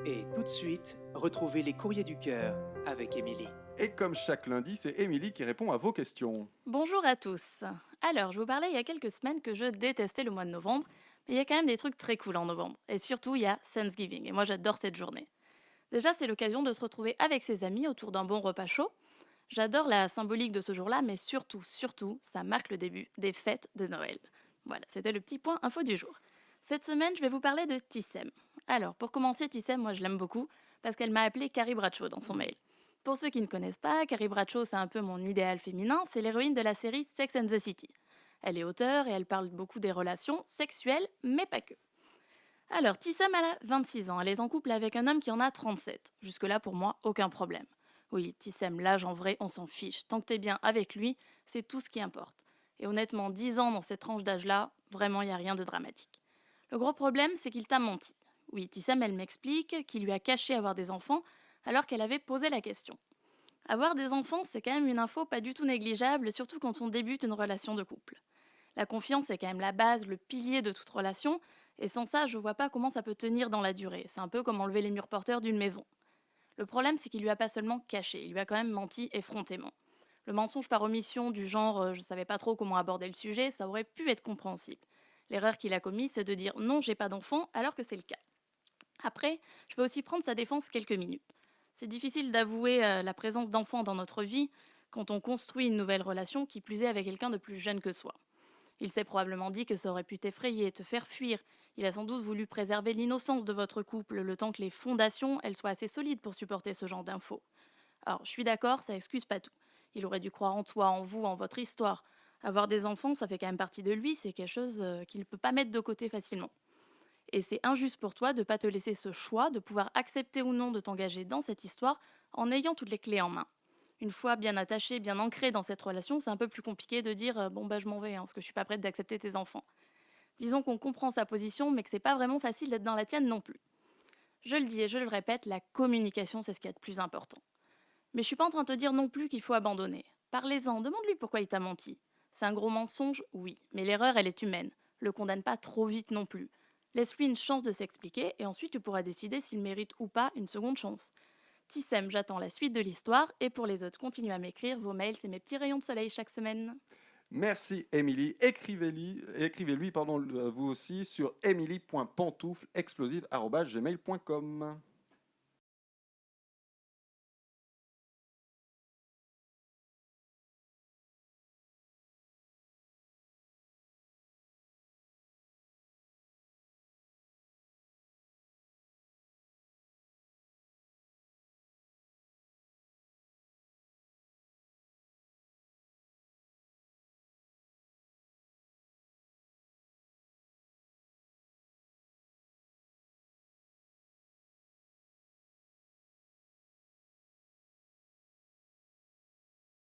Et tout de suite, retrouvez les courriers du cœur avec Émilie. Et comme chaque lundi, c'est Émilie qui répond à vos questions. Bonjour à tous. Alors, je vous parlais il y a quelques semaines que je détestais le mois de novembre, mais il y a quand même des trucs très cool en novembre. Et surtout, il y a Thanksgiving, et moi j'adore cette journée. Déjà, c'est l'occasion de se retrouver avec ses amis autour d'un bon repas chaud. J'adore la symbolique de ce jour-là, mais surtout, ça marque le début des fêtes de Noël. Voilà, c'était le petit point info du jour. Cette semaine, je vais vous parler de Tissem. Alors, pour commencer, Tissem, moi je l'aime beaucoup, parce qu'elle m'a appelé Carrie Bradshaw dans son mail. Pour ceux qui ne connaissent pas, Carrie Bradshaw, c'est un peu mon idéal féminin, c'est l'héroïne de la série Sex and the City. Elle est auteure et elle parle beaucoup des relations sexuelles, mais pas que. Alors, Tissam, elle a 26 ans, elle est en couple avec un homme qui en a 37. Jusque-là, pour moi, aucun problème. Oui, Tissem, l'âge en vrai, on s'en fiche. Tant que t'es bien avec lui, c'est tout ce qui importe. Et honnêtement, 10 ans dans cette tranche d'âge-là, vraiment, il n'y a rien de dramatique. Le gros problème, c'est qu'il t'a menti. Oui, Tissam, elle m'explique qu'il lui a caché avoir des enfants alors qu'elle avait posé la question. Avoir des enfants, c'est quand même une info pas du tout négligeable, surtout quand on débute une relation de couple. La confiance est quand même la base, le pilier de toute relation, et sans ça, je vois pas comment ça peut tenir dans la durée. C'est un peu comme enlever les murs porteurs d'une maison. Le problème, c'est qu'il lui a pas seulement caché, il lui a quand même menti effrontément. Le mensonge par omission du genre je savais pas trop comment aborder le sujet, ça aurait pu être compréhensible. L'erreur qu'il a commise, c'est de dire non, j'ai pas d'enfant, alors que c'est le cas. Après, je vais aussi prendre sa défense quelques minutes. C'est difficile d'avouer la présence d'enfants dans notre vie quand on construit une nouvelle relation, qui plus est avec quelqu'un de plus jeune que soi. Il s'est probablement dit que ça aurait pu t'effrayer, te faire fuir. Il a sans doute voulu préserver l'innocence de votre couple, le temps que les fondations, elles soient assez solides pour supporter ce genre d'infos. Alors, je suis d'accord, ça excuse pas tout. Il aurait dû croire en toi, en vous, en votre histoire. Avoir des enfants, ça fait quand même partie de lui, c'est quelque chose qu'il ne peut pas mettre de côté facilement. Et c'est injuste pour toi de ne pas te laisser ce choix, de pouvoir accepter ou non de t'engager dans cette histoire en ayant toutes les clés en main. Une fois bien attaché, bien ancré dans cette relation, c'est un peu plus compliqué de dire bon bah je m'en vais, parce que je suis pas prête d'accepter tes enfants. Disons qu'on comprend sa position, mais que c'est pas vraiment facile d'être dans la tienne non plus. Je le dis et je le répète, la communication c'est ce qu'il y a de plus important. Mais je suis pas en train de te dire non plus qu'il faut abandonner. Parlez-en, demande-lui pourquoi il t'a menti. C'est un gros mensonge, oui, mais l'erreur elle est humaine. Le condamne pas trop vite non plus. Laisse-lui une chance de s'expliquer et ensuite tu pourras décider s'il mérite ou pas une seconde chance. Tissem, j'attends la suite de l'histoire et pour les autres, continuez à m'écrire. Vos mails, c'est mes petits rayons de soleil chaque semaine. Merci Émilie. Écrivez-lui, vous aussi sur emily.pantouflexplosive@gmail.com.